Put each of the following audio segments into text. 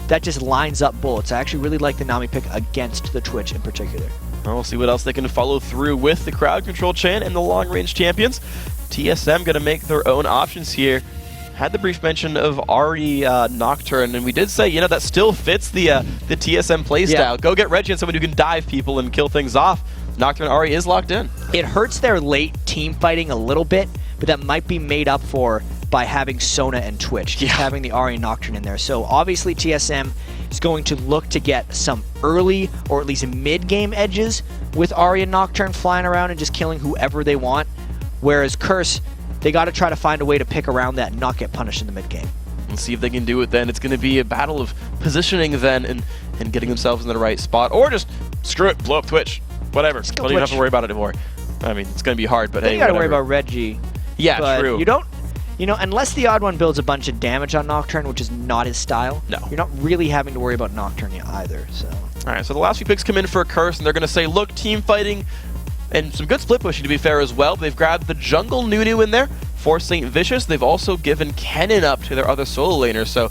that just lines up bullets. I actually really like the Nami pick against the Twitch in particular. Well, we'll see what else they can follow through with the crowd control chain and the long-range champions. TSM going to make their own options here. Had the brief mention of Ari Nocturne, and we did say, you know, that still fits the TSM playstyle. Yeah. Go get Reggie and someone who can dive people and kill things off. Nocturne Ari is locked in. It hurts their late team fighting a little bit, but that might be made up for by having Sona and Twitch, just having the Ari Nocturne in there. So obviously TSM is going to look to get some early or at least mid-game edges with Ari and Nocturne flying around and just killing whoever they want. Whereas Curse, they got to try to find a way to pick around that and not get punished in the mid-game. And see if they can do it then. It's going to be a battle of positioning then and getting themselves in the right spot. Or just screw it, blow up Twitch. Whatever. Don't even have to worry about it anymore. I mean, it's going to be hard, but hey, you got to worry about Reggie. Yeah, but true. You don't, you know, unless the odd one builds a bunch of damage on Nocturne, which is not his style, no. You're not really having to worry about Nocturne either. So. All right, so the last few picks come in for a Curse, and they're going to say, look, team fighting, and some good split pushing to be fair as well. They've grabbed the jungle Nunu in there for St. Vicious. They've also given Kennen up to their other solo laner, so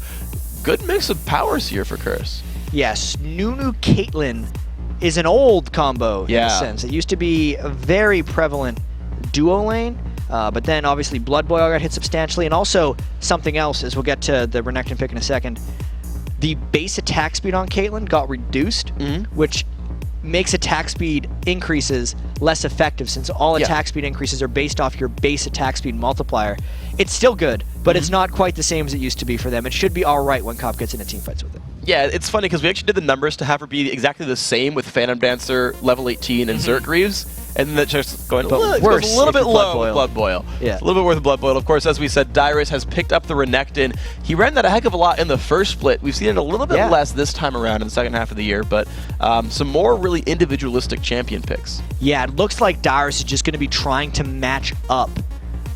good mix of powers here for Curse. Yes, Nunu Caitlyn is an old combo in a sense. It used to be a very prevalent duo lane, but then obviously Blood Boil got hit substantially, and also something else, as we'll get to the Renekton pick in a second, the base attack speed on Caitlyn got reduced, which makes attack speed increases less effective, since all attack speed increases are based off your base attack speed multiplier. It's still good, but it's not quite the same as it used to be for them. It should be alright when Cop gets into team fights with it. Yeah, it's funny because we actually did the numbers to have her be exactly the same with Phantom Dancer, level 18, and Zerk Greaves. And then that's just going worse, a little bit low with Blood Boil. Yeah. A little bit worse with Blood Boil. Of course, as we said, Dyrus has picked up the Renekton. He ran that a heck of a lot in the first split. We've seen it a little bit less this time around in the second half of the year, but some more really individualistic champion picks. Yeah, it looks like Dyrus is just going to be trying to match up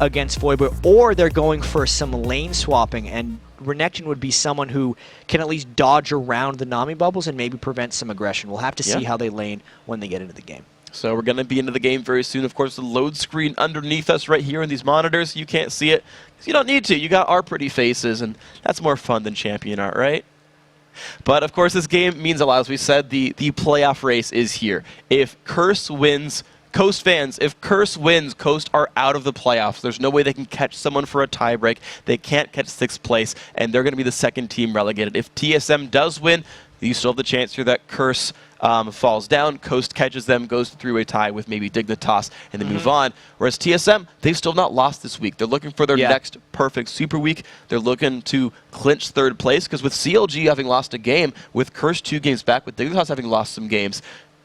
against Voidboy, or they're going for some lane swapping, and Renekton would be someone who can at least dodge around the Nami bubbles and maybe prevent some aggression. We'll have to see how they lane when they get into the game. So we're going to be into the game very soon. Of course, the load screen underneath us right here in these monitors, you can't see it because you don't need to. You got our pretty faces, and that's more fun than champion art, right? But, of course, this game means a lot. As we said, the playoff race is here. If Curse wins, Coast fans, if Curse wins, Coast are out of the playoffs. There's no way they can catch someone for a tiebreak. They can't catch 6th place, and they're going to be the second team relegated. If TSM does win, you still have the chance here that Curse falls down, Coast catches them, goes through a tie with maybe Dignitas, and then move on. Whereas TSM, they've still not lost this week. They're looking for their next perfect super week. They're looking to clinch 3rd place, because with CLG having lost a game, with Curse 2 games back, with Dignitas having lost some games,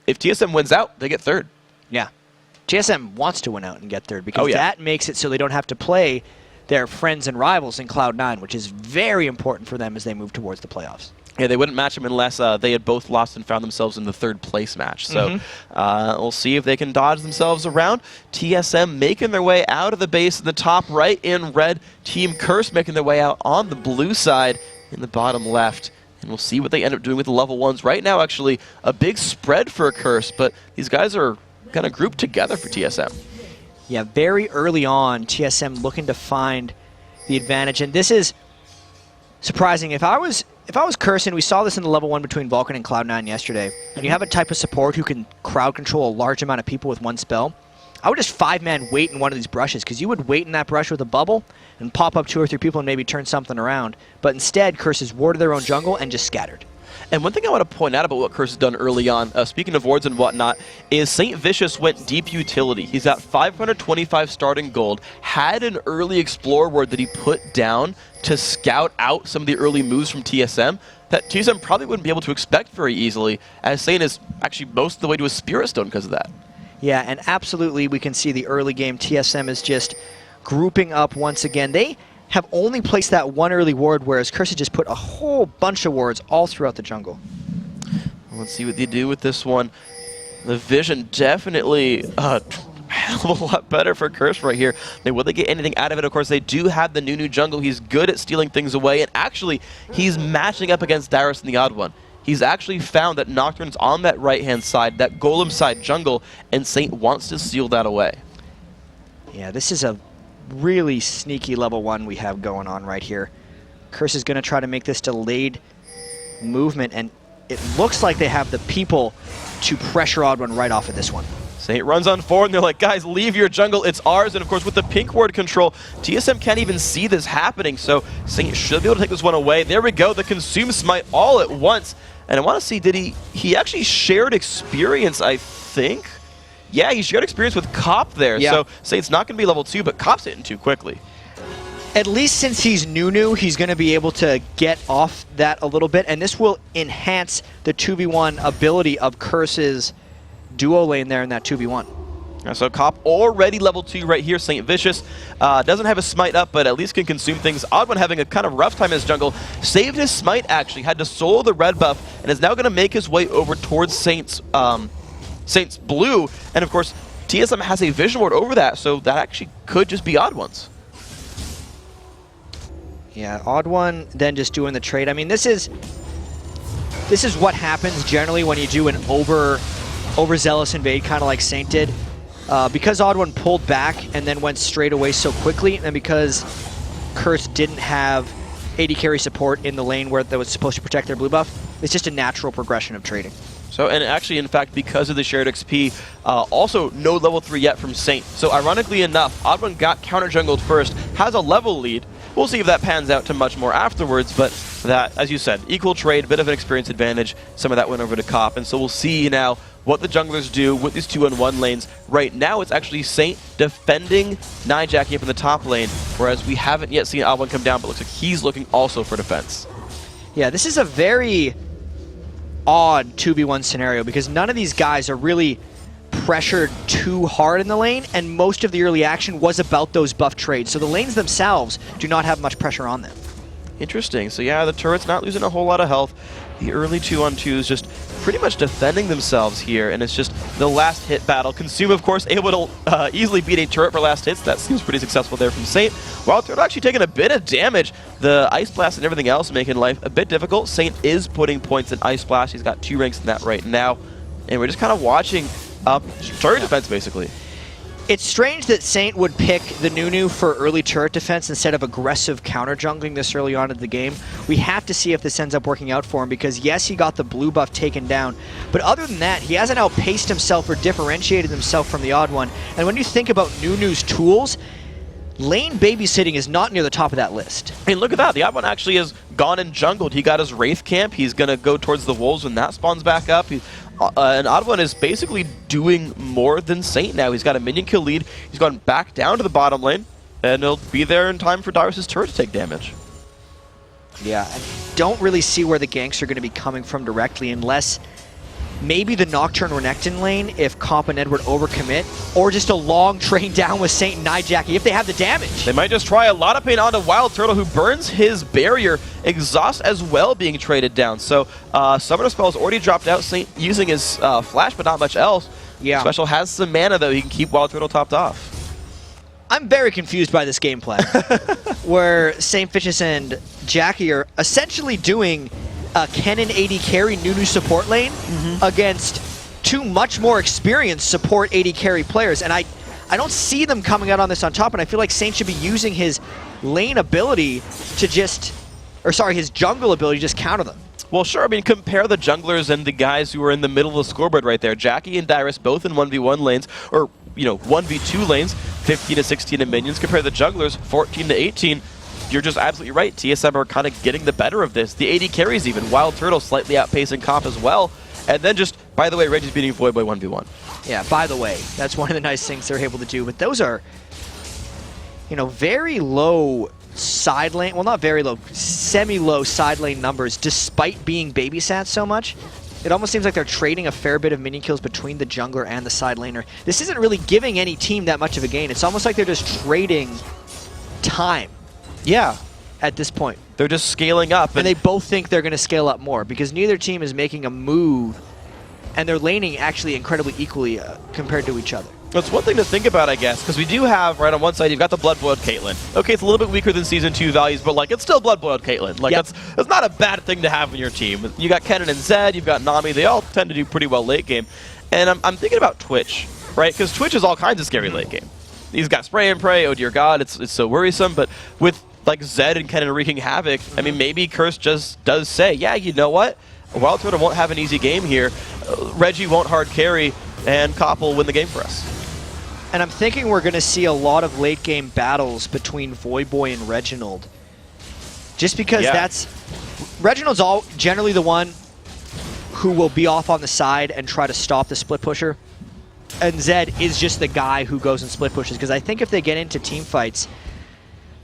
if TSM wins out, they get 3rd. Yeah. TSM wants to win out and get 3rd, because that makes it so they don't have to play their friends and rivals in Cloud9, which is very important for them as they move towards the playoffs. Yeah, they wouldn't match them unless they had both lost and found themselves in the 3rd place match. So we'll see if they can dodge themselves around. TSM making their way out of the base in the top right in red. Team Curse making their way out on the blue side in the bottom left. And we'll see what they end up doing with the level 1s. Right now, actually, a big spread for Curse, but these guys are kind of grouped together for TSM. Yeah, very early on, TSM looking to find the advantage. And this is surprising. If I was Curse, and we saw this in the level 1 between Vulcan and Cloud9 yesterday, and you have a type of support who can crowd control a large amount of people with one spell, I would just 5-man wait in one of these brushes, because you would wait in that brush with a bubble and pop up 2 or 3 people and maybe turn something around. But instead, Curse has warded their own jungle and just scattered. And one thing I want to point out about what Curse has done early on, speaking of wards and whatnot, is St. Vicious went deep utility. He's at 525 starting gold, had an early Explorer ward that he put down to scout out some of the early moves from TSM that TSM probably wouldn't be able to expect very easily, as Saint is actually most of the way to a Spirit Stone because of that. Yeah, and absolutely we can see the early game TSM is just grouping up once again. They have only placed that one early ward, whereas Curse has just put a whole bunch of wards all throughout the jungle. Let's see what they do with this one. The vision definitely a hell of a lot better for Curse right here. Now, will they get anything out of it? Of course, they do have the Nunu jungle. He's good at stealing things away, and actually, he's matching up against Dyrus in the odd one. He's actually found that Nocturne's on that right-hand side, that Golem side jungle, and Saint wants to seal that away. Yeah, this is a really sneaky level 1 we have going on right here. Curse is going to try to make this delayed movement, and it looks like they have the people to pressure Odd1 right off of this one. Saint runs on forward, and they're like, guys, leave your jungle, it's ours. And of course, with the pink ward control, TSM can't even see this happening, so Saint should be able to take this one away. There we go, the Consume Smite all at once. And I want to see, did he actually shared experience, I think? Yeah, he shared experience with Cop there, so Saint's not going to be level 2, but Cop's hitting too quickly. At least since he's Nunu, he's going to be able to get off that a little bit, and this will enhance the 2v1 ability of Curse's duo lane there in that 2v1. So Cop already level 2 right here. Saint Vicious doesn't have a smite up, but at least can consume things. Odd1 having a kind of rough time in his jungle. Saved his smite, actually. Had to solo the red buff, and is now going to make his way over towards Saint's blue. And of course, TSM has a vision ward over that, so that actually could just be Odd1's. Yeah, Odd1 then just doing the trade. I mean, this is what happens generally when you do an overzealous invade, kind of like Saint did. Because Odd1 pulled back and then went straight away so quickly, and because Curse didn't have AD carry support in the lane where that was supposed to protect their blue buff, it's just a natural progression of trading. So, and actually, in fact, because of the shared XP, also no level 3 yet from Saint. So ironically enough, Odd1 got counter jungled first, has a level lead. We'll see if that pans out to much more afterwards, but that, as you said, equal trade, bit of an experience advantage. Some of that went over to Cop, and so we'll see now what the junglers do with these 2-on-1 lanes. Right now, it's actually Saint defending Nijaki up in the top lane, whereas we haven't yet seen Odd1 come down, but looks like he's looking also for defense. Yeah, this is a very odd 2v1 scenario because none of these guys are really pressured too hard in the lane, and most of the early action was about those buff trades. So the lanes themselves do not have much pressure on them. Interesting. So yeah, the turret's not losing a whole lot of health. The early 2-on-2s just pretty much defending themselves here, and it's just the last hit battle. Consume, of course, able to easily beat a turret for last hits. That seems pretty successful there from Saint. While Turtle actually taking a bit of damage, the Ice Blast and everything else making life a bit difficult. Saint is putting points in Ice Blast. He's got 2 ranks in that right now, and we're just kind of watching turret defense, basically. It's strange that Saint would pick the Nunu for early turret defense instead of aggressive counter jungling this early on in the game. We have to see if this ends up working out for him because yes, he got the blue buff taken down, but other than that, he hasn't outpaced himself or differentiated himself from the Odd1. And when you think about Nunu's tools, lane babysitting is not near the top of that list. And look at that, the Odd1 actually has gone and jungled. He got his Wraith camp. He's going to go towards the Wolves when that spawns back up. And Odd1 is basically doing more than Saint now. He's got a minion kill lead. He's gone back down to the bottom lane, and he'll be there in time for Darius' turret to take damage. Yeah, I don't really see where the ganks are going to be coming from directly unless maybe the Nocturne Renekton lane if Comp and Edward overcommit, or just a long train down with Saint and Nijaki if they have the damage. They might just try a lot of pain onto Wild Turtle, who burns his barrier. Exhaust as well being traded down. So Summoner Spell's already dropped out. Saint using his Flash, but not much else. Yeah. Special has some mana, though. He can keep Wild Turtle topped off. I'm very confused by this gameplay, where Saint Vicious and Jackie are essentially doing a Kennen AD carry Nunu support lane against 2 much more experienced support AD carry players, and I don't see them coming out on this on top, and I feel like Saint should be using his lane ability to just, or sorry, his jungle ability to just counter them. Well, sure. I mean, compare the junglers and the guys who are in the middle of the scoreboard right there. Jackie and Dyrus both in 1v1 lanes, or, you know, 1v2 lanes, 15 to 16 in minions. Compare the junglers, 14 to 18. You're just absolutely right. TSM are kind of getting the better of this. The AD carries even. Wild Turtle slightly outpacing Comp as well. And then just, by the way, Reggie's beating Void by 1v1. Yeah, by the way, that's one of the nice things they're able to do. But those are, you know, very low side lane, well, not very low, semi-low side lane numbers despite being babysat so much. It almost seems like they're trading a fair bit of minion kills between the jungler and the side laner. This isn't really giving any team that much of a gain. It's almost like they're just trading time. Yeah. At this point. They're just scaling up. And they both think they're going to scale up more because neither team is making a move, and they're laning actually incredibly equally compared to each other. It's one thing to think about, I guess, because we do have, right on one side, you've got the Blood-Boiled Caitlyn. Okay, it's a little bit weaker than Season 2 values, but, like, it's still Blood-Boiled Caitlyn. Like, that's not a bad thing to have in your team. You got Kennen and Zed, you've got Nami, they all tend to do pretty well late game. And I'm thinking about Twitch, right? Because Twitch is all kinds of scary late game. He's got Spray and Pray, oh dear God, it's so worrisome, but with like Zed and Kennen wreaking havoc, I mean, maybe Curse just does say, yeah, you know what? Wild Turtle won't have an easy game here. Reggie won't hard carry, and Kopp will win the game for us. And I'm thinking we're going to see a lot of late game battles between Voyboy and Reginald. Just because Reginald's generally the one who will be off on the side and try to stop the split pusher. And Zed is just the guy who goes and split pushes. Because I think if they get into team fights,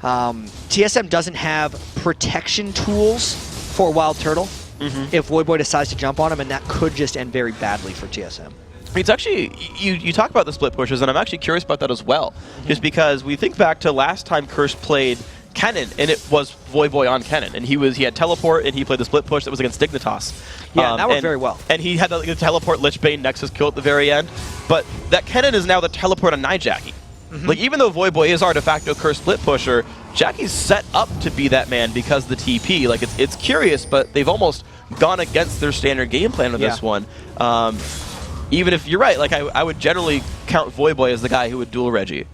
TSM doesn't have protection tools for Wild Turtle if Voyboy decides to jump on him, and that could just end very badly for TSM. It's actually, you talk about the split pushes, and I'm actually curious about that as well. Just because we think back to last time Curse played Kennen, and it was Voyboy on Kennen, and he had teleport, and he played the split push that was against Dignitas. Yeah, that worked very well. And he had the teleport Lich Bane Nexus kill at the very end, but that Kennen is now the teleport on Nijackie. Like, even though Voyboy is our de facto Curse split pusher, Jackie's set up to be that man because of the TP. Like, it's curious, but they've almost gone against their standard game plan with this one. Even if you're right, like I would generally count Voyboy as the guy who would duel Reggie.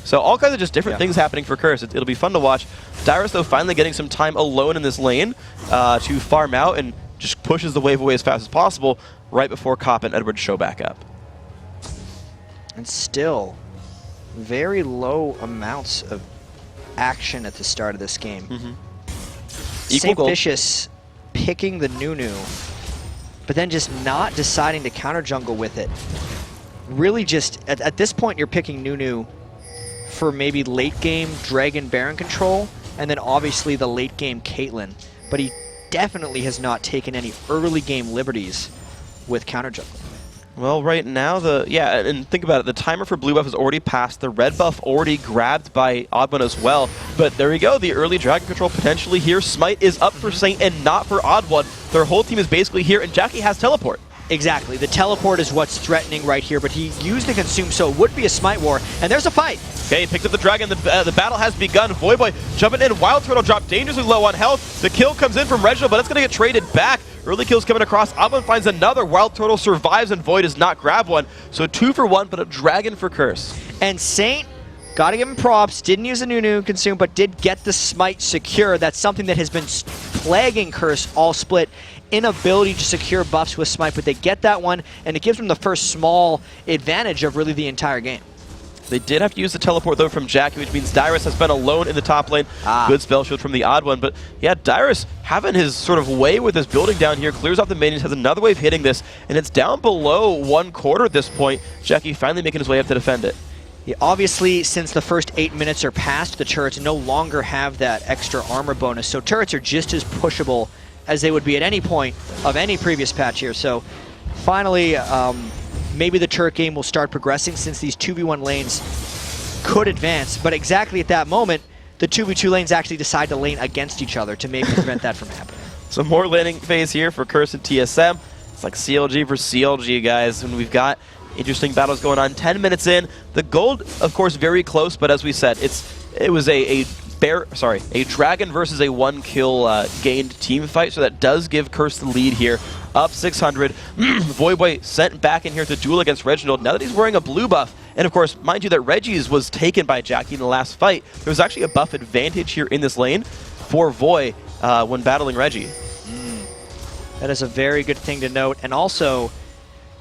So all kinds of just different things happening for Curse. It'll be fun to watch. Dyrus, though, finally getting some time alone in this lane to farm out and just pushes the wave away as fast as possible right before Kopp and Edward show back up. And still, very low amounts of action at the start of this game. St. Vicious picking the Nunu, but then just not deciding to counter jungle with it. Really just, at this point, you're picking Nunu for maybe late game Dragon Baron control, and then obviously the late game Caitlyn. But he definitely has not taken any early game liberties with counter jungle. Well, right now, and think about it, the timer for blue buff is already passed, the red buff already grabbed by Oddone as well, but there we go, the early dragon control potentially here. Smite is up for Saint and not for Oddone. Their whole team is basically here, and Jackie has teleport. Exactly, the teleport is what's threatening right here, but he used the consume, so it would be a Smite war, and there's a fight. Okay, he picked up the dragon, the battle has begun. Voyboy jumping in, Wild Turtle dropped dangerously low on health. The kill comes in from Reginald, but it's going to get traded back. Early kills coming across. Oddone finds another. Wild Turtle survives, and Void does not grab one. So 2 for 1, but a dragon for Curse. And Saint, gotta give him props, didn't use a Nunu consume, but did get the Smite secure. That's something that has been plaguing Curse all split. Inability to secure buffs with Smite, but they get that one, and it gives them the first small advantage of really the entire game. They did have to use the teleport, though, from Jackie, which means Dyrus has been alone in the top lane. Good spell shield from the Oddone, but yeah, Dyrus having his sort of way with his building down here, clears off the minions, has another wave hitting this, and it's down below 1/4 at this point. Jackie finally making his way up to defend it. Yeah, obviously, since the first 8 minutes are past, the turrets no longer have that extra armor bonus, so turrets are just as pushable as they would be at any point of any previous patch here. So finally, maybe the turret game will start progressing since these 2v1 lanes could advance, but exactly at that moment, the 2v2 lanes actually decide to lane against each other to maybe prevent that from happening. So more laning phase here for Curse and TSM. It's like CLG versus CLG, guys, and we've got interesting battles going on. 10 minutes in. The gold, of course, very close, but as we said, it was a dragon versus a 1-kill gained team fight, so that does give Curse the lead here. Up 600. Voyboy sent back in here to duel against Reginald. Now that he's wearing a blue buff, and of course, mind you that Reggie's was taken by Jackie in the last fight, there was actually a buff advantage here in this lane for Voy when battling Reggie. That is a very good thing to note, and also,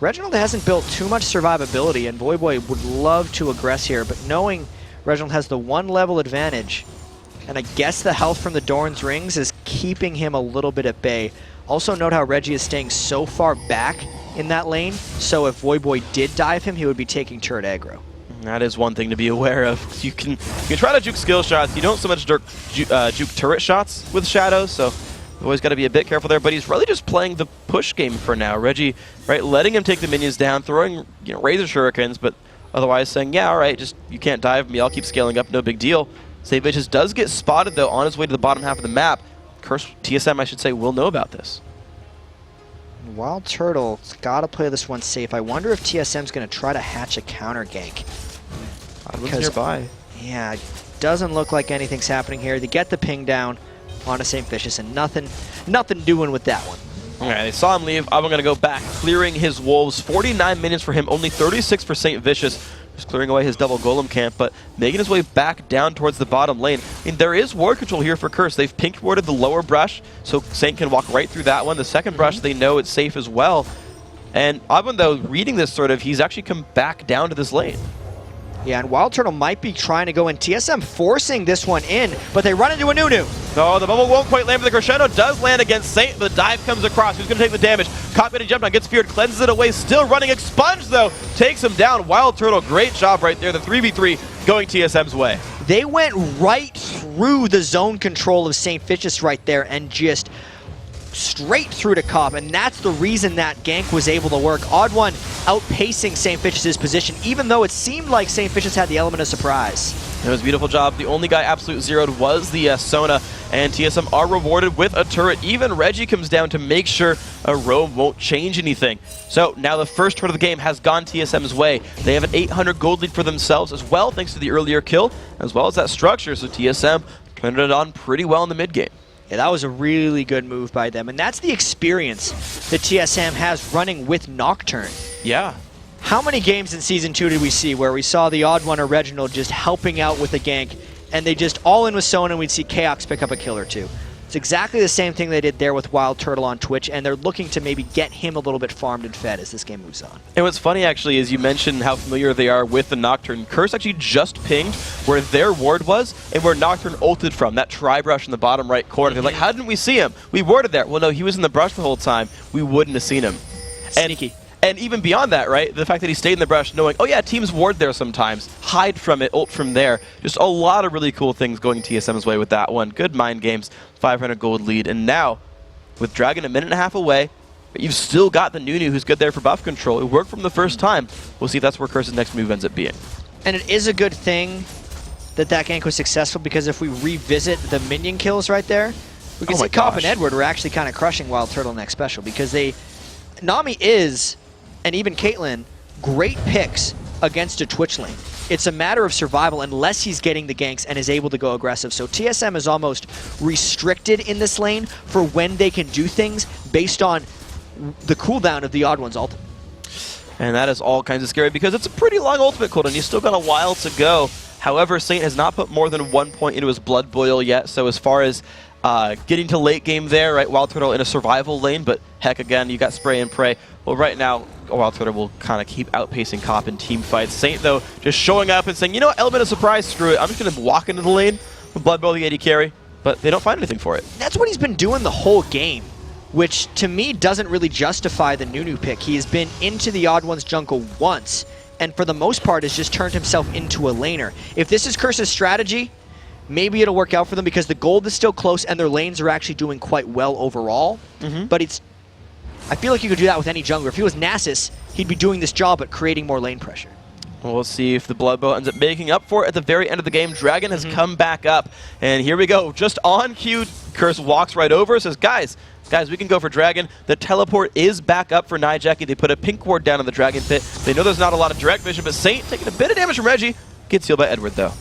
Reginald hasn't built too much survivability, and Voyboy would love to aggress here, but knowing Reginald has the 1 level advantage, and I guess the health from the Doran's Rings is keeping him a little bit at bay. Also note how Reggie is staying so far back in that lane, so if Voyboy did dive him, he would be taking turret aggro. That is one thing to be aware of. You can try to juke skill shots, you don't so much juke turret shots with Shadows, so you've always got to be a bit careful there, but he's really just playing the push game for now. Reggie, right, letting him take the minions down, throwing Razor Shurikens, but otherwise saying, yeah, all right, just you can't dive me, I'll keep scaling up, no big deal. St. Vicious does get spotted, though, on his way to the bottom half of the map. Curse TSM, I should say, will know about this. Wild Turtle's got to play this one safe. I wonder if TSM's going to try to hatch a counter gank. Because nearby. Yeah, it doesn't look like anything's happening here. They get the ping down onto St. Vicious, and nothing doing with that one. Okay, they saw him leave. I'm going to go back, clearing his wolves. 49 minutes for him, only 36 for St. Vicious. just clearing away his double golem camp, but making his way back down towards the bottom lane. I mean, there is ward control here for Curse. They've pink warded the lower brush, so Saint can walk right through that one. The second brush, they know it's safe as well. And Oddone, though, reading this he's actually come back down to this lane. Yeah, and Wild Turtle might be trying to go in. TSM forcing this one in, but they run into a Nunu. Oh, the bubble won't quite land, but the crescendo does land against Saint. The dive comes across. Who's going to take the damage? Copy jumped on, gets feared, cleanses it away. Still running. Expunge, though, takes him down. Wild Turtle, great job right there. The 3v3 going TSM's way. They went right through the zone control of St. Fitch's right there and just straight through to Cop, and that's the reason that gank was able to work. Oddone outpacing St. Fitch's position, even though it seemed like St. Fitch's had the element of surprise. It was a beautiful job. The only guy absolute zeroed was the Sona, and TSM are rewarded with a turret. Even Reggie comes down to make sure a roam won't change anything. So now the first turret of the game has gone TSM's way. They have an 800 gold lead for themselves as well, thanks to the earlier kill, as well as that structure. So TSM turned it on pretty well in the mid game. Yeah, that was a really good move by them, and that's the experience that TSM has running with Nocturne. Yeah. How many games in Season 2 did we see where we saw the Oddone or Reginald just helping out with the gank, and they just all in with Sona, and we'd see Chaos pick up a kill or two? It's exactly the same thing they did there with Wild Turtle on Twitch, and they're looking to maybe get him a little bit farmed and fed as this game moves on. And what's funny, actually, is you mentioned how familiar they are with the Nocturne. Curse actually just pinged where their ward was and where Nocturne ulted from, that tri-brush in the bottom right corner. They're like, how didn't we see him? We warded there. Well, no, he was in the brush the whole time. We wouldn't have seen him. Sneaky. And even beyond that, right, the fact that he stayed in the brush knowing, oh yeah, teams ward there sometimes, hide from it, ult from there. Just a lot of really cool things going TSM's way with that one. Good mind games, 500 gold lead. And now, with Dragon a minute and a half away, but you've still got the Nunu who's good there for buff control. It worked from the first time. We'll see if that's where Curse's next move ends up being. And it is a good thing that that gank was successful, because if we revisit the minion kills right there, we can see Cop and Edward were actually kind of crushing Wild Turtle next special, because Nami is, and even Caitlyn, great picks against a Twitch lane. It's a matter of survival unless he's getting the ganks and is able to go aggressive. So TSM is almost restricted in this lane for when they can do things based on the cooldown of the Oddone's ult. And that is all kinds of scary because it's a pretty long ultimate cooldown. You've still got a while to go. However, Saint has not put more than 1 point into his Blood Boil yet. So as far as getting to late game there, right, Wild Turtle in a survival lane, but heck, again, you got Spray and Pray. Well, right now, Wild Turtle will kind of keep outpacing Cop in team fights. Saint, though, just showing up and saying, you know what, element of surprise, screw it. I'm just going to walk into the lane with Blood Boil, the AD carry, but they don't find anything for it. That's what he's been doing the whole game, which to me doesn't really justify the Nunu pick. He has been into the Oddone's jungle once, and for the most part has just turned himself into a laner. If this is Curse's strategy, maybe it'll work out for them because the gold is still close and their lanes are actually doing quite well overall. But I feel like you could do that with any jungler. If he was Nasus, he'd be doing this job at creating more lane pressure. Well, we'll see if the Blood Boil ends up making up for it at the very end of the game. Dragon has come back up, and here we go. Just on cue, Curse walks right over, says, guys, we can go for Dragon. The teleport is back up for Nijaki. They put a pink ward down on the Dragon pit. They know there's not a lot of direct vision, but Saint taking a bit of damage from Reggie. Gets healed by Edward, though.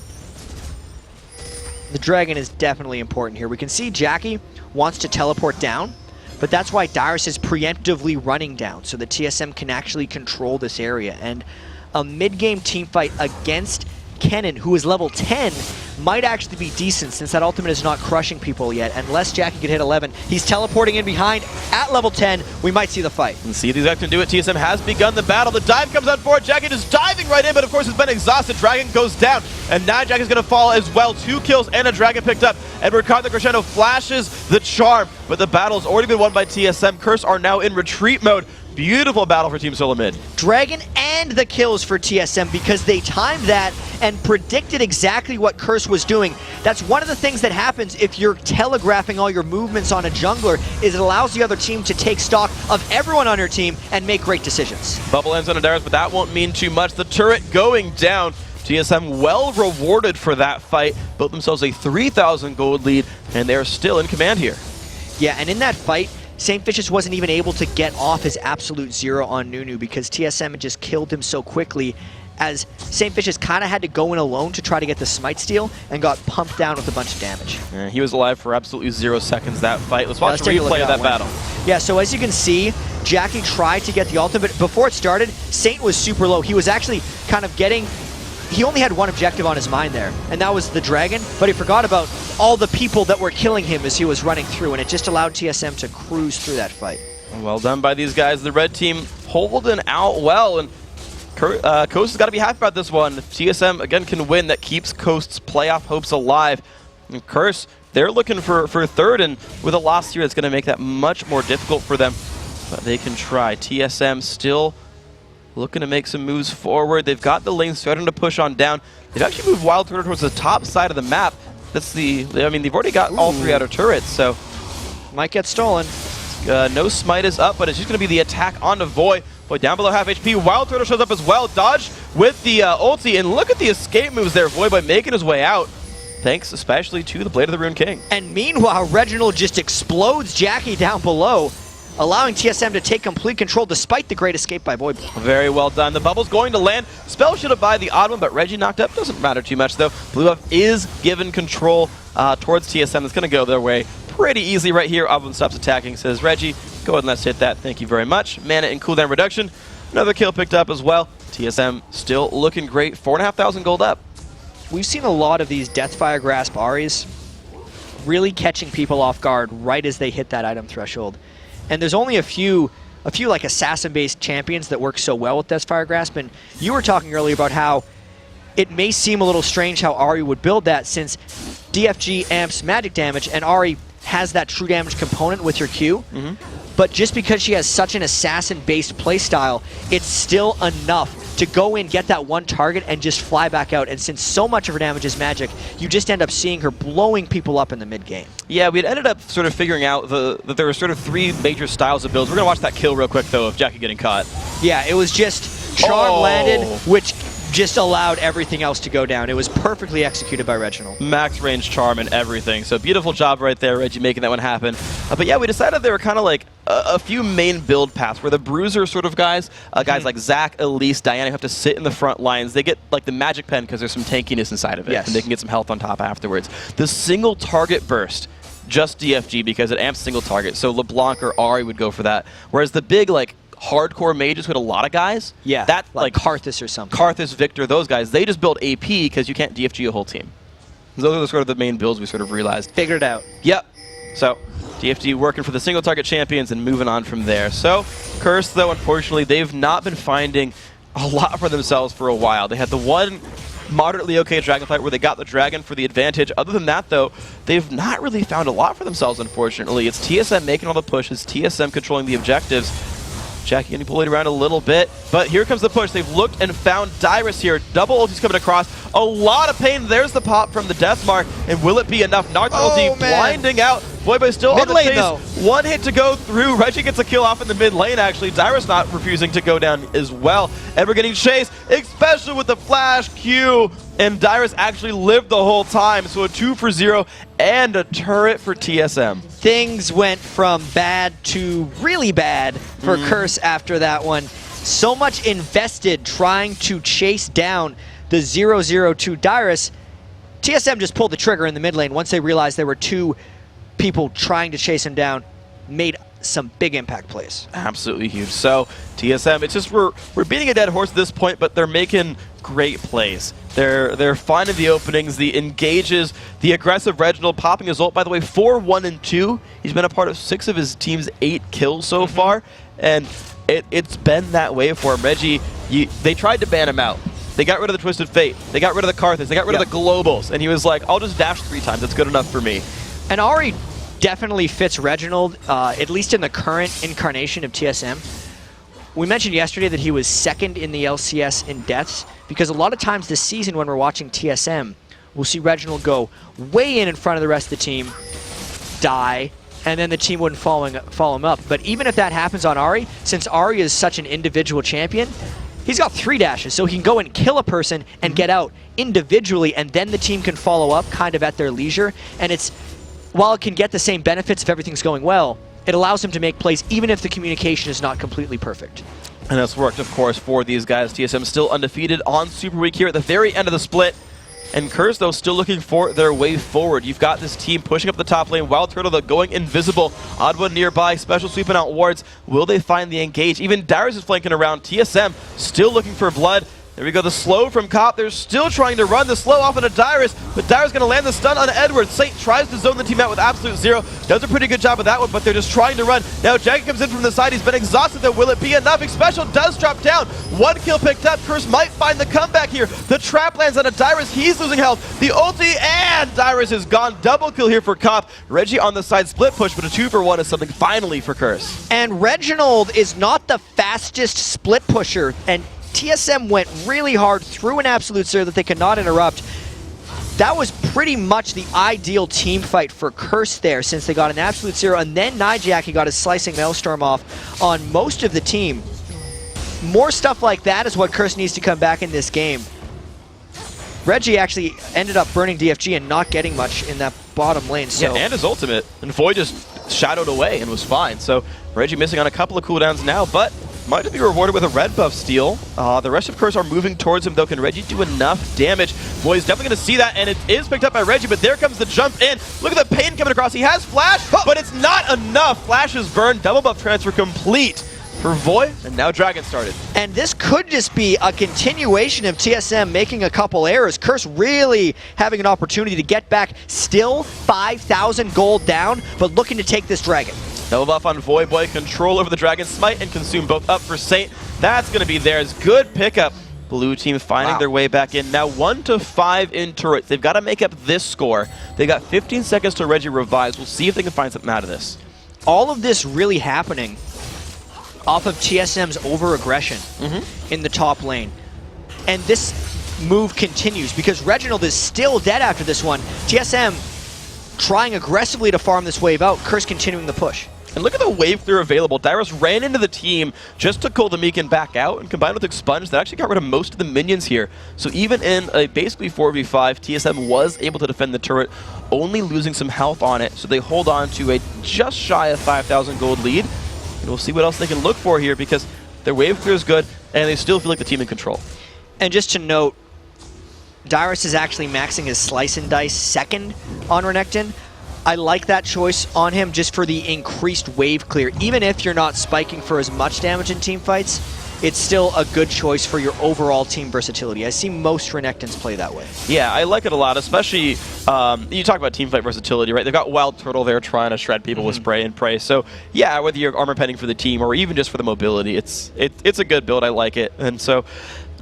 The Dragon is definitely important here. We can see Jackie wants to teleport down, but that's why Dyrus is preemptively running down so the TSM can actually control this area. And a mid-game team fight against Kennen, who is level 10, might actually be decent since that ultimate is not crushing people yet. Unless Jackie could hit 11, he's teleporting in behind at level 10. We might see the fight. And see if these guys can do it. TSM has begun the battle. The dive comes on forward. Jackie just diving right in, but of course has been exhausted. Dragon goes down, and now Jackie's going to fall as well. 2 kills and a Dragon picked up. Edward caught the crescendo, flashes the charm, but the battle's already been won by TSM. Curse are now in retreat mode. Beautiful battle for TeamSoloMid. Dragon and the kills for TSM because they timed that and predicted exactly what Curse was doing. That's one of the things that happens if you're telegraphing all your movements on a jungler, is it allows the other team to take stock of everyone on your team and make great decisions. Bubble ends on a Darius, but that won't mean too much. The turret going down. TSM well rewarded for that fight. Built themselves a 3,000 gold lead, and they're still in command here. Yeah, and in that fight, St. Fitch's wasn't even able to get off his absolute zero on Nunu because TSM had just killed him so quickly, as St. Fitch's kind of had to go in alone to try to get the smite steal and got pumped down with a bunch of damage. Yeah, he was alive for absolutely 0 seconds that fight. Let's watch a replay of that battle. Yeah, so as you can see, Jackie tried to get the ultimate, but before it started, Saint was super low. He was actually kind of getting he only had one objective on his mind there, and that was the dragon, but he forgot about all the people that were killing him as he was running through, and it just allowed TSM to cruise through that fight. Well done by these guys. The red team holding out well, and Coast has got to be happy about this one. If TSM, again, can win, that keeps Coast's playoff hopes alive. And Curse, they're looking for third, and with a loss here, it's going to make that much more difficult for them. But they can try. TSM still looking to make some moves forward. They've got the lane starting to push on down. They've actually moved Wild Turtle towards the top side of the map. That's I mean, they've already got all 3 outer turrets, so. Might get stolen. No smite is up, but it's just going to be the attack onto Void. Void down below half HP. Wild Turtle shows up as well. Dodge with the ulti, and look at the escape moves there. Void by making his way out. Thanks especially to the Blade of the Rune King. And meanwhile, Reginald just explodes Jackie down below, allowing TSM to take complete control despite the great escape by Void. Very well done. The bubble's going to land. Spell should have by the odd one, but Reggie knocked up. Doesn't matter too much, though. Blue Buff is given control towards TSM. That's going to go their way pretty easily right here. Odd one stops attacking, says Reggie. Go ahead and let's hit that. Thank you very much. Mana and cooldown reduction. Another kill picked up as well. TSM still looking great. 4,500 gold up. We've seen a lot of these Deathfire Grasp Aries really catching people off guard right as they hit that item threshold. And there's only a few like assassin-based champions that work so well with Deathfire Grasp. And you were talking earlier about how it may seem a little strange how Ahri would build that, since DFG amps magic damage and Ahri has that true damage component with your Q. But just because she has such an assassin-based playstyle, it's still enough to go in, get that one target, and just fly back out. And since so much of her damage is magic, you just end up seeing her blowing people up in the mid-game. Yeah, we had ended up sort of figuring out that there were sort of 3 major styles of builds. We're going to watch that kill real quick, though, of Jackie getting caught. Yeah, it was just Charm landed, which just allowed everything else to go down. It was perfectly executed by Reginald. Max range charm and everything. So beautiful job right there, Reggie, making that one happen. But yeah, we decided there were kind of like a few main build paths where the bruiser sort of guys, guys like Zach, Elise, Diana, who have to sit in the front lines. They get like the magic pen because there's some tankiness inside of it. Yes. And they can get some health on top afterwards. The single target burst, just DFG because it amps single target. So LeBlanc or Ahri would go for that. Whereas the big like hardcore mages with a lot of guys, that like Karthus or something. Karthus, Victor, those guys, they just build AP because you can't DFG a whole team. Those are the sort of the main builds we sort of realized. Figured out. Yep. So DFG working for the single target champions and moving on from there. So Curse, though, unfortunately, they've not been finding a lot for themselves for a while. They had the one moderately okay dragon fight where they got the dragon for the advantage. Other than that, though, they've not really found a lot for themselves, unfortunately. It's TSM making all the pushes, TSM controlling the objectives. Jackie getting bullied around a little bit, but here comes the push. They've looked and found Dyrus here. Double ulti's coming across. A lot of pain. There's the pop from the death mark, and will it be enough? Knocked ulti, blinding out. Voidboy still on the chase. Though. One hit to go through. Reggie gets a kill off in the mid lane, actually. Dyrus not refusing to go down as well. And we're getting chased, especially with the flash Q. And Dyrus actually lived the whole time, so a 2 for 0 and a turret for TSM. Things went from bad to really bad for Curse after that one. So much invested trying to chase down the 0-0-2 Dyrus. TSM just pulled the trigger in the mid lane once they realized there were 2 people trying to chase him down, made some big impact plays. Absolutely huge. So TSM, it's just we're beating a dead horse at this point, but they're making great plays. They're finding the openings, the engages, the aggressive Reginald popping his ult. By the way, 4-1-2. He's been a part of 6 of his team's 8 kills so far, and it's been that way for him. Reggie, they tried to ban him out. They got rid of the Twisted Fate. They got rid of the Karthus. They got rid of the Globals, and he was like, I'll just dash 3 times. That's good enough for me. And Ahri definitely fits Reginald, at least in the current incarnation of TSM. We mentioned yesterday that he was 2nd in the LCS in deaths, because a lot of times this season when we're watching TSM, we'll see Reginald go way in front of the rest of the team, die, and then the team wouldn't follow him up. But even if that happens on Ahri, since Ahri is such an individual champion, he's got 3 dashes, so he can go and kill a person and get out individually, and then the team can follow up kind of at their leisure. And while it can get the same benefits if everything's going well, it allows him to make plays even if the communication is not completely perfect. And that's worked, of course, for these guys. TSM still undefeated on Super Week here at the very end of the split. And Curse, though, still looking for their way forward. You've got this team pushing up the top lane. Wild Turtle, though, going invisible. Odd One nearby. Special sweeping out wards. Will they find the engage? Even Dyrus is flanking around. TSM still looking for blood. There we go, the slow from Cop. They're still trying to run the slow off into Dyrus, but Dyrus going to land the stun on Edward. Saint tries to zone the team out with absolute zero. Does a pretty good job of that one, but they're just trying to run. Now Jagged comes in from the side. He's been exhausted, though. Will it be enough? Special does drop down. 1 kill picked up. Curse might find the comeback here. The trap lands on a Dyrus. He's losing health. The ulti, and Dyrus is gone. Double kill here for Cop. Reggie on the side split push, but a 2-for-1 is something finally for Curse. And Reginald is not the fastest split pusher, and TSM went really hard through an absolute zero that they could not interrupt. That was pretty much the ideal team fight for Curse there, since they got an absolute zero, and then Nijaki got his slicing Maelstrom off on most of the team. More stuff like that is what Curse needs to come back in this game. Reggie actually ended up burning DFG and not getting much in that bottom lane. So. Yeah, and his ultimate. And Void just shadowed away and was fine. So Reggie missing on a couple of cooldowns now, but might just be rewarded with a red buff steal. The rest of Curse are moving towards him, though. Can Reggie do enough damage? Void is definitely going to see that, and it is picked up by Reggie, but there comes the jump in. Look at the pain coming across. He has Flash, but it's not enough. Flash is burned. Double buff transfer complete for Void, and now Dragon started. And this could just be a continuation of TSM making a couple errors. Curse really having an opportunity to get back, still 5,000 gold down, but looking to take this Dragon. Double buff on Void Boy, control over the Dragon Smite, and consume both up for Saint. That's going to be theirs. Good pickup. Blue team finding their way back in. Now 1-5 in turrets. They've got to make up this score. They got 15 seconds to Reggie revives. We'll see if they can find something out of this. All of this really happening off of TSM's over-aggression in the top lane. And this move continues because Reginald is still dead after this one. TSM trying aggressively to farm this wave out, Curse continuing the push. And look at the wave clear available. Dyrus ran into the team just to call the Meekin back out, and combined with Expunge, that actually got rid of most of the minions here. So even in a basically 4v5, TSM was able to defend the turret, only losing some health on it. So they hold on to a just shy of 5,000 gold lead. And we'll see what else they can look for here, because their wave clear is good, and they still feel like the team in control. And just to note, Dyrus is actually maxing his Slice and Dice second on Renekton. I like that choice on him just for the increased wave clear. Even if you're not spiking for as much damage in team fights, it's still a good choice for your overall team versatility. I see most Renektons play that way. Yeah, I like it a lot, especially, you talk about team fight versatility, right? They've got Wild Turtle there trying to shred people with spray and pray. So yeah, whether you're armor penning for the team or even just for the mobility, it's a good build. I like it. And so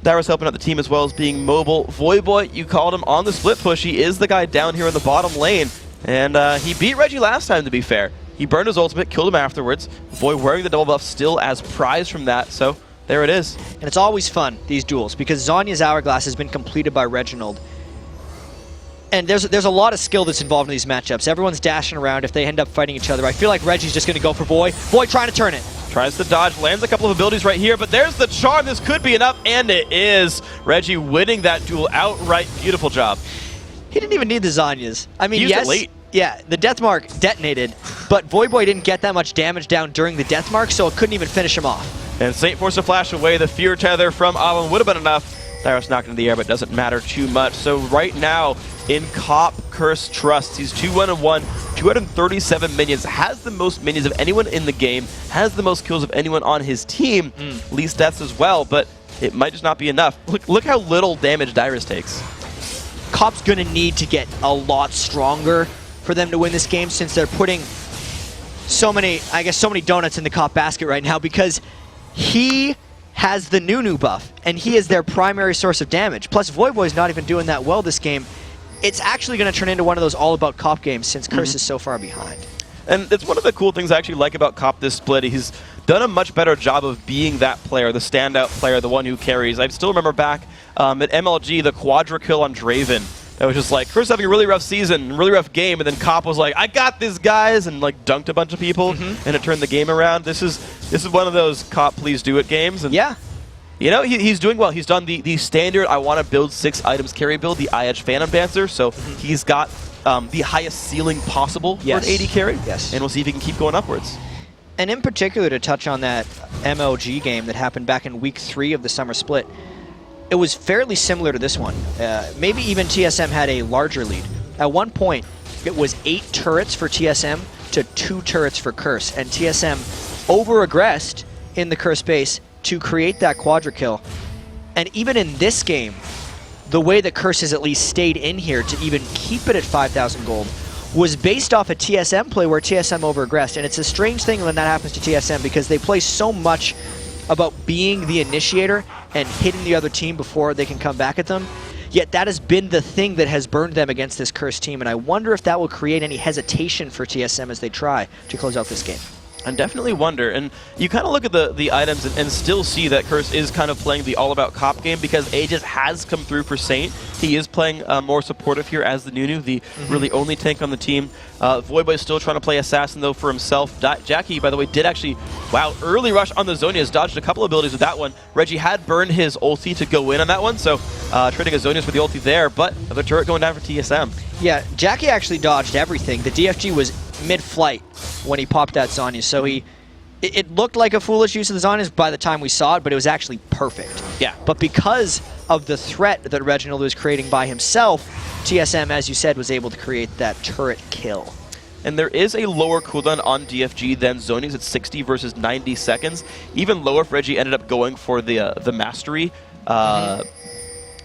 Dyrus helping out the team as well as being mobile. Voyboy, you called him on the split push. He is the guy down here in the bottom lane. And he beat Reggie last time, to be fair. He burned his ultimate, killed him afterwards. Void wearing the double buff still as prize from that. So there it is. And it's always fun, these duels, because Zhonya's Hourglass has been completed by Reginald. And there's a lot of skill that's involved in these matchups. Everyone's dashing around if they end up fighting each other. I feel like Reggie's just going to go for Void. Void trying to turn it. Tries to dodge, lands a couple of abilities right here, but there's the charm. This could be enough, and it is. Reggie winning that duel outright. Beautiful job. He didn't even need the Zhonyas. I mean, yes, it late. Yeah, the Deathmark detonated, but Voyboy didn't get that much damage down during the Deathmark, so it couldn't even finish him off. And Saint forced a flash away. The Fear Tether from Alan would have been enough. Dyrus knocked into the air, but doesn't matter too much. So right now, in Cop Curse Trust, he's 2-1-1, 237 minions, has the most minions of anyone in the game, has the most kills of anyone on his team, least deaths as well, but it might just not be enough. Look how little damage Dyrus takes. Cop's going to need to get a lot stronger for them to win this game, since they're putting so many donuts in the Cop basket right now, because he has the Nunu buff, and he is their primary source of damage. Plus, Voyboy's not even doing that well this game. It's actually going to turn into one of those all-about Cop games, since Curse is so far behind. And it's one of the cool things I actually like about Cop this split. He's done a much better job of being that player, the standout player, the one who carries. I still remember back at MLG, the quadra kill on Draven. That was just like, Curse having a really rough season, really rough game, and then Cop was like, I got this, guys, and like dunked a bunch of people, and it turned the game around. This is one of those Cop please do it games. And yeah. You know, he's doing well. He's done the standard, I want to build 6 items carry build, the IH Phantom Dancer, so he's got the highest ceiling possible for an AD carry, and we'll see if he can keep going upwards. And in particular, to touch on that MLG game that happened back in week 3 of the summer split, it was fairly similar to this one. Maybe even TSM had a larger lead. At one point, it was 8 turrets for TSM to 2 turrets for Curse, and TSM over-aggressed in the Curse base to create that quadra kill. And even in this game, the way that Curse has at least stayed in here to even keep it at 5,000 gold was based off a TSM play where TSM over-aggressed. And it's a strange thing when that happens to TSM because they play so much about being the initiator and hitting the other team before they can come back at them. Yet that has been the thing that has burned them against this Curse team, and I wonder if that will create any hesitation for TSM as they try to close out this game. I definitely wonder, and you kind of look at the items and still see that Curse is kind of playing the all-about cop game because Aegis has come through for Saint. He is playing more supportive here as the Nunu, the really only tank on the team. Voidboy is still trying to play Assassin, though, for himself. Jackie, by the way, did actually, wow, early rush on the Zhonya's, dodged a couple abilities with that one. Reggie had burned his ulti to go in on that one, so trading a Zhonya's for the ulti there, but the turret going down for TSM. Yeah, Jackie actually dodged everything. The DFG was mid-flight when he popped that Zhonya, so it looked like a foolish use of the Zhonya's by the time we saw it, but it was actually perfect. Yeah. But because of the threat that Reginald was creating by himself, TSM, as you said, was able to create that turret kill. And there is a lower cooldown on DFG than Zhonya's at 60 versus 90 seconds. Even lower if Reggie ended up going for the Mastery,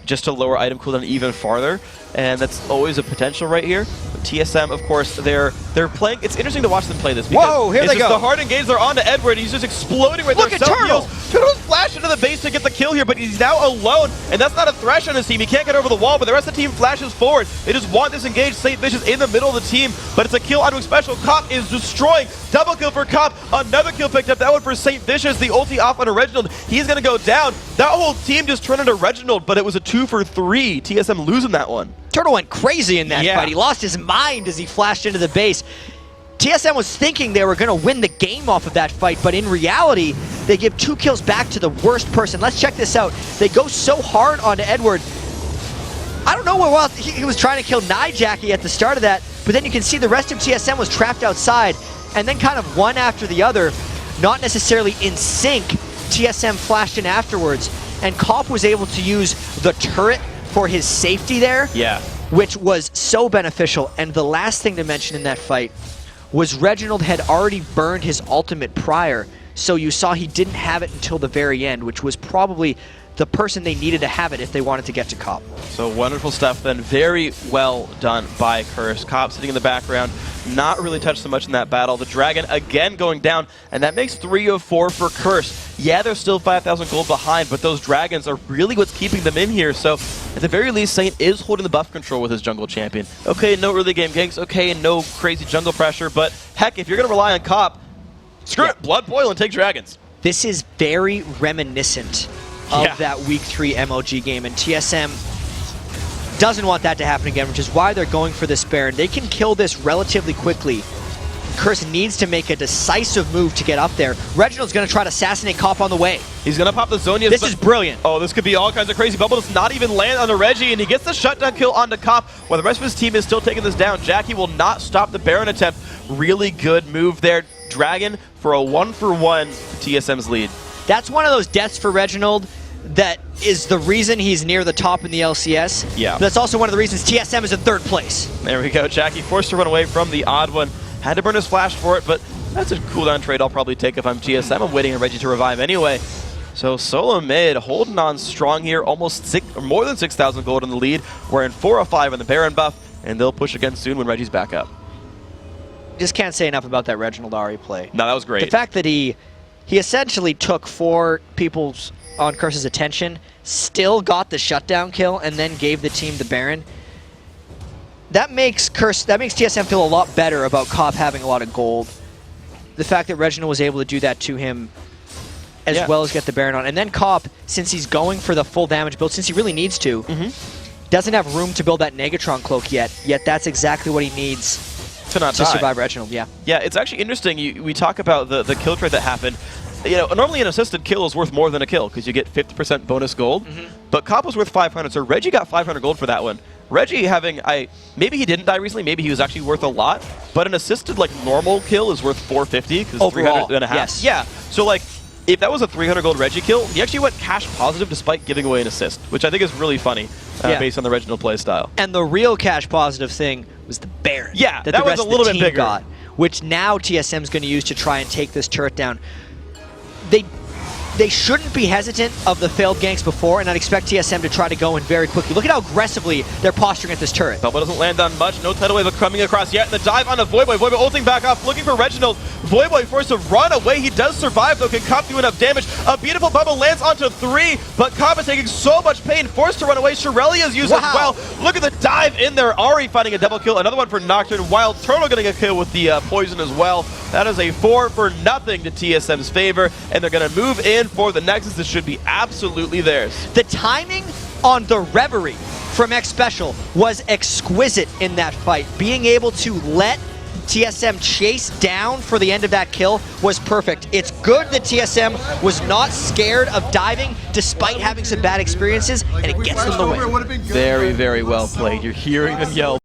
just to lower item cooldown even farther. And that's always a potential right here. But TSM, of course, they're playing. It's interesting to watch them play this. Whoa, here they go. The hard engage, they're on to Edward. He's just exploding right there. Look at Turtle. Turtle's flashed into the base to get the kill here, but he's now alone. And that's not a Thresh on his team. He can't get over the wall, but the rest of the team flashes forward. They just want this engaged. Saint Vicious in the middle of the team, but it's a kill onto a special. Cop is destroying. Double kill for Cop. Another kill picked up. That one for Saint Vicious. The ulti off on Reginald. He's going to go down. That whole team just turned into Reginald, but it was a 2 for 3. TSM losing that one. Turtle went crazy in that fight. He lost his mind as he flashed into the base. TSM was thinking they were going to win the game off of that fight, but in reality, they give 2 kills back to the worst person. Let's check this out. They go so hard onto Edward. I don't know what else. He was trying to kill Jackie at the start of that, but then you can see the rest of TSM was trapped outside, and then kind of one after the other, not necessarily in sync, TSM flashed in afterwards, and Cop was able to use the turret for his safety there, which was so beneficial. And the last thing to mention in that fight was Reginald had already burned his ultimate prior, so you saw he didn't have it until the very end, which was probably the person they needed to have it if they wanted to get to Cop. So wonderful stuff then. Very well done by Curse. Cop sitting in the background, not really touched so much in that battle. The Dragon again going down, and that makes 3 of 4 for Curse. Yeah, they're still 5,000 gold behind, but those Dragons are really what's keeping them in here. So at the very least, Saint is holding the buff control with his jungle champion. Okay, no early game ganks. Okay, no crazy jungle pressure, but heck, if you're going to rely on Cop, screw it, blood boil and take Dragons. This is very reminiscent of that Week 3 MLG game, and TSM doesn't want that to happen again, which is why they're going for this Baron. They can kill this relatively quickly. Curse needs to make a decisive move to get up there. Reginald's going to try to assassinate Cop on the way. He's going to pop the Zhonya's. This is brilliant. Oh, this could be all kinds of crazy. Bubble does not even land on the Reggie, and he gets the shutdown kill onto Cop, while the rest of his team is still taking this down. Jackie will not stop the Baron attempt. Really good move there. Dragon for a 1-for-1 TSM's lead. That's one of those deaths for Reginald that is the reason he's near the top in the LCS. Yeah. But that's also one of the reasons TSM is in 3rd place. There we go. Jackie forced to run away from the odd one. Had to burn his flash for it, but that's a cooldown trade I'll probably take if I'm TSM. I'm waiting on Reggie to revive anyway. So SoloMid holding on strong here, almost more than 6,000 gold in the lead. We're in 4 of 5 on the Baron buff, and they'll push again soon when Reggie's back up. Just can't say enough about that Reginald Ari play. No, that was great. The fact that he essentially took 4 people's on Curse's attention, still got the shutdown kill, and then gave the team the Baron. That makes TSM feel a lot better about Cop having a lot of gold. The fact that Reginald was able to do that to him, as well as get the Baron on. And then Cop, since he's going for the full damage build, since he really needs to, doesn't have room to build that Negatron cloak yet that's exactly what he needs to survive Reginald. Yeah, it's actually interesting. We talk about the kill trade that happened. You know, normally an assisted kill is worth more than a kill because you get 50% bonus gold. But Cop was worth 500, so Reggie got 500 gold for that one. Reggie having, maybe he didn't die recently, maybe he was actually worth a lot, but an assisted, like, normal kill is worth 450 because 300 and a half. Yes. Yeah, so, like, if that was a 300 gold Reggie kill, he actually went cash positive despite giving away an assist, which I think is really funny based on the Reginald play style. And the real cash positive thing was the Baron. Yeah, that the was rest a of the little team bit bigger. Which now TSM's going to use to try and take this turret down. they shouldn't be hesitant of the failed ganks before, and I'd expect TSM to try to go in very quickly. Look at how aggressively they're posturing at this turret. Bubba doesn't land on much. No tidal wave coming across yet. The dive on a Voyboy. Voyboy ulting back off, looking for Reginald. Voyboy forced to run away. He does survive, though, can cop through enough damage. A beautiful Bubba lands onto 3, but Cobb is taking so much pain, forced to run away. Shirelia's used as well. Look at the dive in there. Ari finding a double kill. Another one for Nocturne. Wild Turtle getting a kill with the poison as well. That is a 4-0 to TSM's favor, and they're going to move in for the Nexus. This should be absolutely theirs. The timing on the Reverie from X Special was exquisite in that fight. Being able to let TSM chase down for the end of that kill was perfect. It's good that TSM was not scared of diving despite having some bad experiences, and it gets them the win. Very, very well played. You're hearing them yell